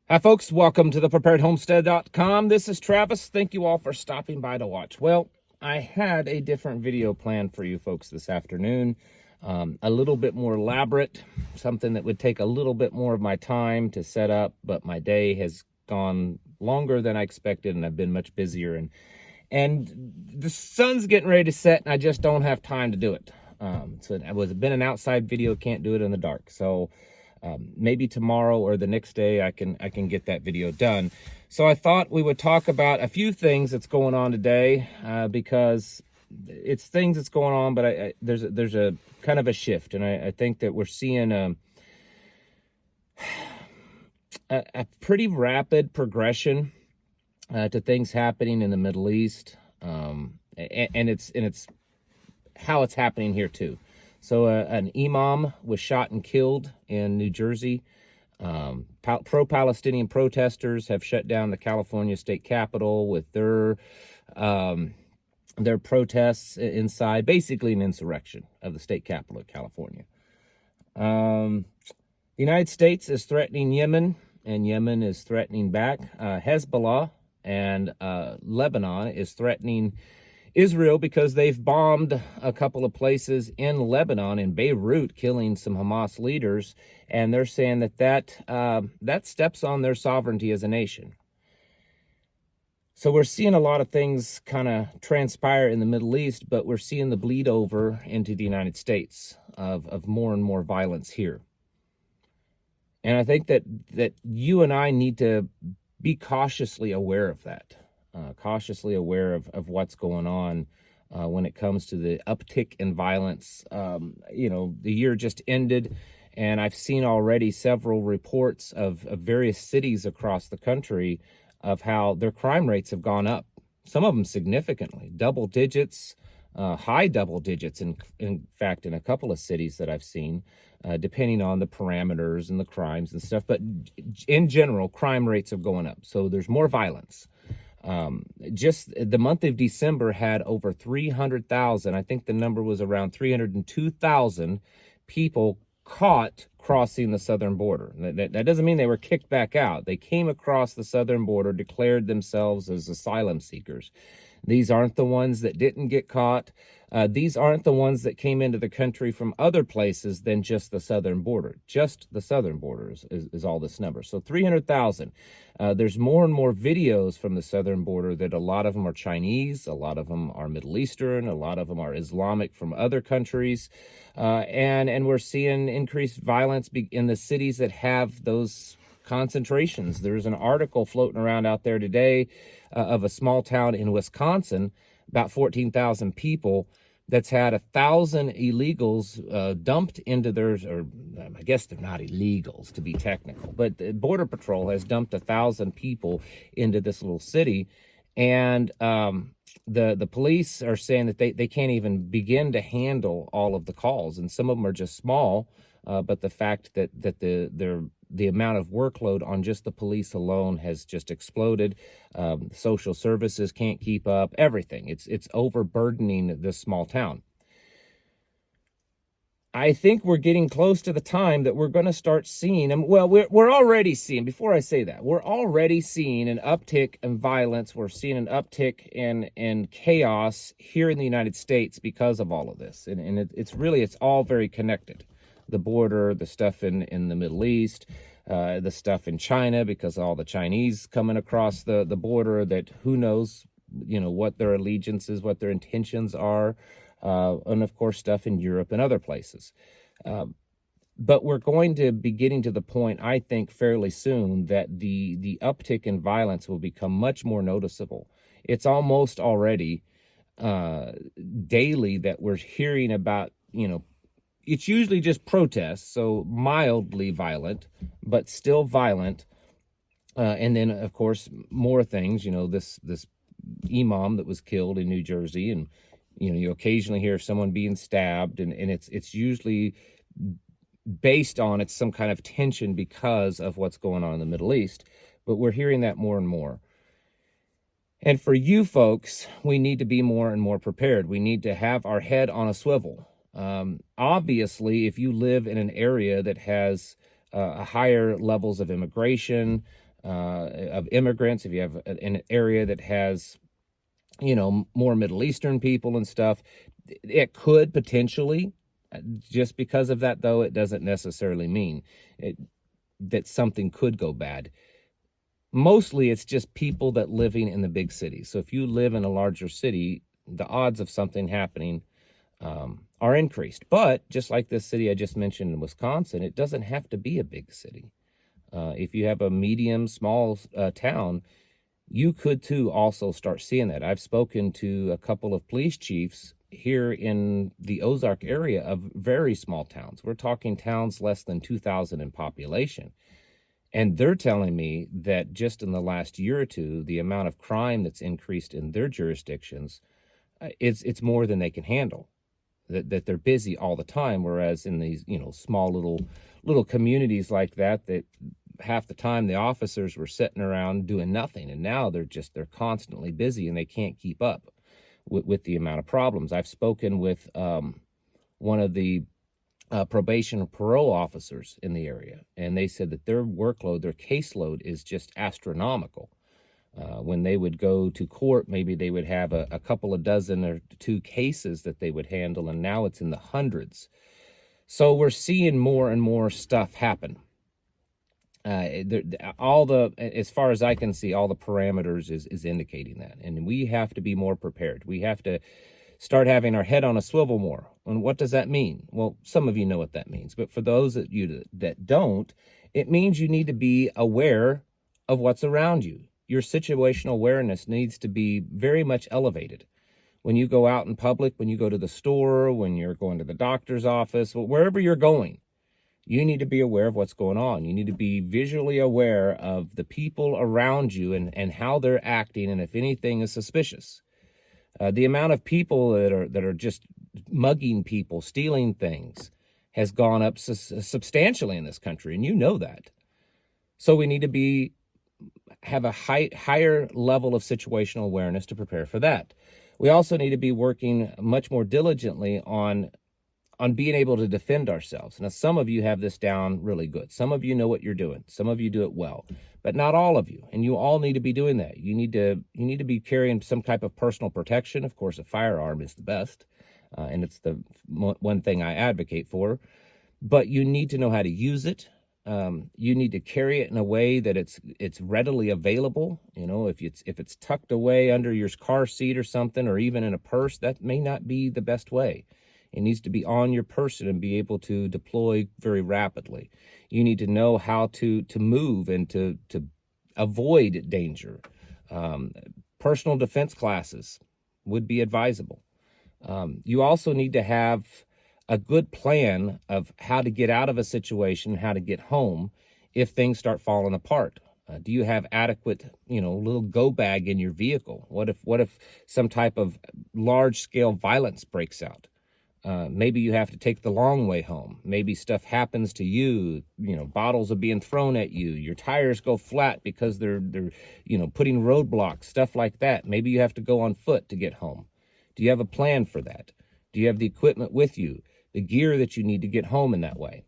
Hi, folks. Welcome to the preparedhomestead.com. This is Travis. Thank you all for stopping by to watch. Well, I had a different video planned for you folks this afternoon. A little bit more elaborate, something that would take a little bit more of my time to set up, but my day has gone longer than I expected, and I've been much busier. And the sun's getting ready to set, and I just don't have time to do it. So it was been an outside video, can't do it in the dark. So maybe tomorrow or the next day I can get that video done. So I thought we would talk about a few things that's going on today, because it's things that's going on, but there's a kind of a shift, and I think that we're seeing a pretty rapid progression to things happening in the Middle East, and it's how it's happening here too. So an imam was shot and killed in New Jersey. Pro-Palestinian protesters have shut down the California state capitol with their protests inside, basically an insurrection of the state capital of California. The United States is threatening Yemen, and Yemen is threatening back. Hezbollah and Lebanon is threatening Israel because they've bombed a couple of places in Lebanon, in Beirut, killing some Hamas leaders, and they're saying that steps on their sovereignty as a nation. So we're seeing a lot of things kind of transpire in the Middle East, but we're seeing the bleed over into the United States of more and more violence here. And I think that you and I need to be cautiously aware of that. Cautiously aware of what's going on when it comes to the uptick in violence. The year just ended, and I've seen already several reports of various cities across the country of how their crime rates have gone up. Some of them significantly, double digits, high double digits, in fact, in a couple of cities that I've seen, depending on the parameters and the crimes and stuff. But in general, crime rates have gone up. So there's more violence. Just the month of December had over 300,000. I think the number was around 302,000 people caught crossing the southern border. That doesn't mean they were kicked back out. They came across the southern border, declared themselves as asylum seekers. These aren't the ones that didn't get caught. These aren't the ones that came into the country from other places than just the southern border. Just the southern border is all this number. So 300,000. There's more and more videos from the southern border that a lot of them are Chinese, a lot of them are Middle Eastern, a lot of them are Islamic from other countries. And we're seeing increased violence in the cities that have those concentrations. There's an article floating around out there today of a small town in Wisconsin, about 14,000 people, that's had 1,000 illegals dumped into theirs, or I guess they're not illegals to be technical, but the Border Patrol has dumped 1,000 people into this little city, and the police are saying that they can't even begin to handle all of the calls, and some of them are just small, but the fact that the amount of workload on just the police alone has just exploded. Social services can't keep up. Everything. It's overburdening this small town. I think we're getting close to the time that we're going to start seeing, and well, we're already seeing, before I say that, we're already seeing an uptick in violence. We're seeing an uptick in chaos here in the United States because of all of this. And it's all very connected. The border, the stuff in the Middle East, the stuff in China, because all the Chinese coming across the border, that who knows, what their allegiances, what their intentions are, and of course stuff in Europe and other places. But we're going to be getting to the point, I think, fairly soon that the uptick in violence will become much more noticeable. It's almost already daily that we're hearing about, it's usually just protests, so mildly violent, but still violent. And then, of course, more things, this imam that was killed in New Jersey, and, you occasionally hear someone being stabbed, and it's usually based on it's some kind of tension because of what's going on in the Middle East. But we're hearing that more and more. And for you folks, we need to be more and more prepared. We need to have our head on a swivel. Obviously, if you live in an area that has higher levels of immigration, of immigrants, if you have an area that has, more Middle Eastern people and stuff, it could potentially, just because of that, though, it doesn't necessarily mean that something could go bad. Mostly it's just people that living in the big cities. So if you live in a larger city, the odds of something happening are increased. But just like this city I just mentioned in Wisconsin, it doesn't have to be a big city. If you have a medium, small town, you could too also start seeing that. I've spoken to a couple of police chiefs here in the Ozark area of very small towns. We're talking towns less than 2,000 in population. And they're telling me that just in the last year or two, the amount of crime that's increased in their jurisdictions, it's more than they can handle. That they're busy all the time, whereas in these small little communities like that half the time the officers were sitting around doing nothing, and now they're constantly busy and they can't keep up with the amount of problems. I've spoken with one of the probation or parole officers in the area, and they said that their workload, their caseload is just astronomical. When they would go to court, maybe they would have a couple of dozen or two cases that they would handle, and now it's in the hundreds. So we're seeing more and more stuff happen. As far as I can see, all the parameters is indicating that, and we have to be more prepared. We have to start having our head on a swivel more. And what does that mean? Well, some of you know what that means, but for those that don't, it means you need to be aware of what's around you. Your situational awareness needs to be very much elevated. When you go out in public, when you go to the store, when you're going to the doctor's office, wherever you're going, you need to be aware of what's going on. You need to be visually aware of the people around you and how they're acting, and if anything is suspicious. The amount of people that are just mugging people, stealing things, has gone up substantially in this country, and you know that. So we need to have a higher level of situational awareness to prepare for that. We also need to be working much more diligently on being able to defend ourselves. Now, some of you have this down really good. Some of you know what you're doing. Some of you do it well, but not all of you. And you all need to be doing that. You need to be carrying some type of personal protection. Of course, a firearm is the best, and it's the one thing I advocate for. But you need to know how to use it. You need to carry it in a way that it's readily available. If it's tucked away under your car seat or something, or even in a purse, that may not be the best way. It needs to be on your person and be able to deploy very rapidly. You need to know how to move and to avoid danger. Personal defense classes would be advisable. You also need to have a good plan of how to get out of a situation, how to get home if things start falling apart. Do you have adequate, little go bag in your vehicle? What if some type of large scale violence breaks out? Maybe you have to take the long way home. Maybe stuff happens to you, bottles are being thrown at you. Your tires go flat because they're putting roadblocks, stuff like that. Maybe you have to go on foot to get home. Do you have a plan for that? Do you have the equipment with you, the gear that you need to get home in that way?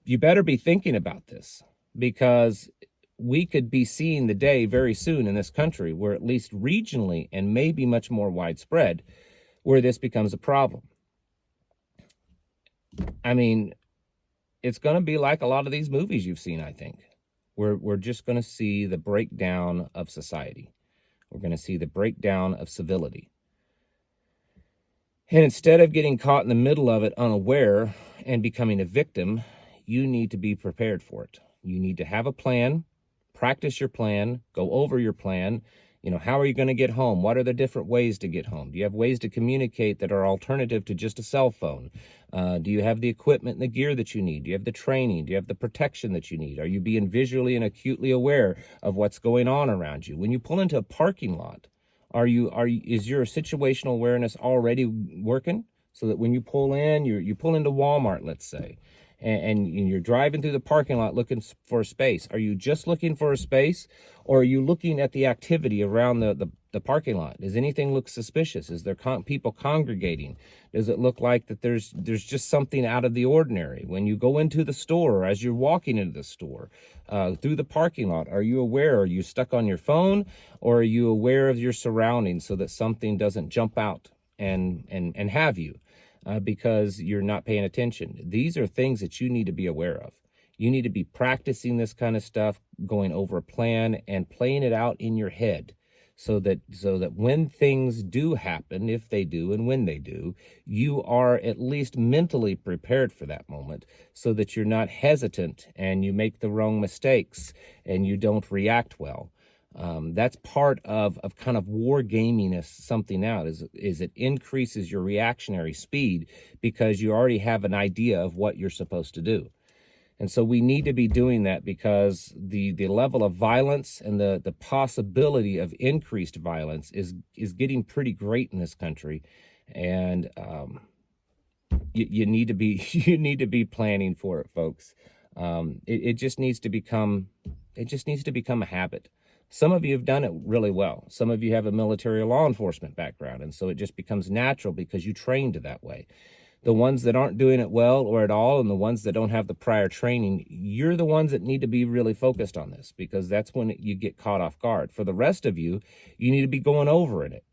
You better be thinking about this, because we could be seeing the day very soon in this country where, at least regionally and maybe much more widespread, where this becomes a problem. I mean, it's going to be like a lot of these movies you've seen, I think. We're just going to see the breakdown of society. We're going to see the breakdown of civility. And instead of getting caught in the middle of it unaware and becoming a victim, you need to be prepared for it. You need to have a plan, practice your plan, go over your plan. How are you going to get home? What are the different ways to get home? Do you have ways to communicate that are alternative to just a cell phone? Do you have the equipment and the gear that you need? Do you have the training? Do you have the protection that you need? Are you being visually and acutely aware of what's going on around you? When you pull into a parking lot, is your situational awareness already working? So that when you pull in, you pull into Walmart, let's say, and you're driving through the parking lot looking for a space. Are you just looking for a space, or are you looking at the activity around the the parking lot? Does anything look suspicious? Is there people congregating? Does it look like that there's just something out of the ordinary? When you go into the store, or as you're walking into the store, through the parking lot, are you aware? Are you stuck on your phone, or are you aware of your surroundings so that something doesn't jump out and have you because you're not paying attention? These are things that you need to be aware of. You need to be practicing this kind of stuff, going over a plan and playing it out in your head so that when things do happen, if they do and when they do, you are at least mentally prepared for that moment so that you're not hesitant and you make the wrong mistakes and you don't react well. That's part of kind of war gaming something out, is it increases your reactionary speed because you already have an idea of what you're supposed to do. And so we need to be doing that because the level of violence and the possibility of increased violence is getting pretty great in this country. And you need to be planning for it, folks. It just needs to become a habit. Some of you have done it really well. Some of you have a military or law enforcement background, and so it just becomes natural because you trained that way. The ones that aren't doing it well or at all, and the ones that don't have the prior training, you're the ones that need to be really focused on this, because that's when you get caught off guard. For the rest of you, you need to be going over it.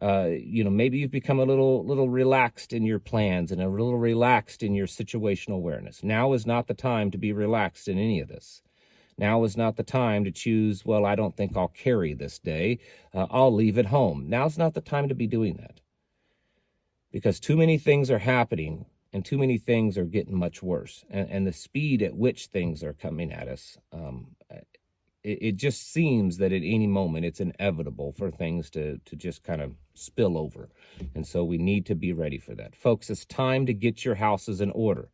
Maybe you've become a little relaxed in your plans and a little relaxed in your situational awareness. Now is not the time to be relaxed in any of this. Now is not the time to choose, well, I don't think I'll carry this day. I'll leave it home. Now's not the time to be doing that, because too many things are happening and too many things are getting much worse. And the speed at which things are coming at us, it just seems that at any moment it's inevitable for things to just kind of spill over. And so we need to be ready for that. Folks, it's time to get your houses in order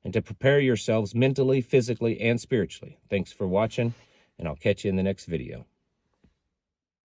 and to prepare yourselves mentally, physically, and spiritually. Thanks for watching, and I'll catch you in the next video.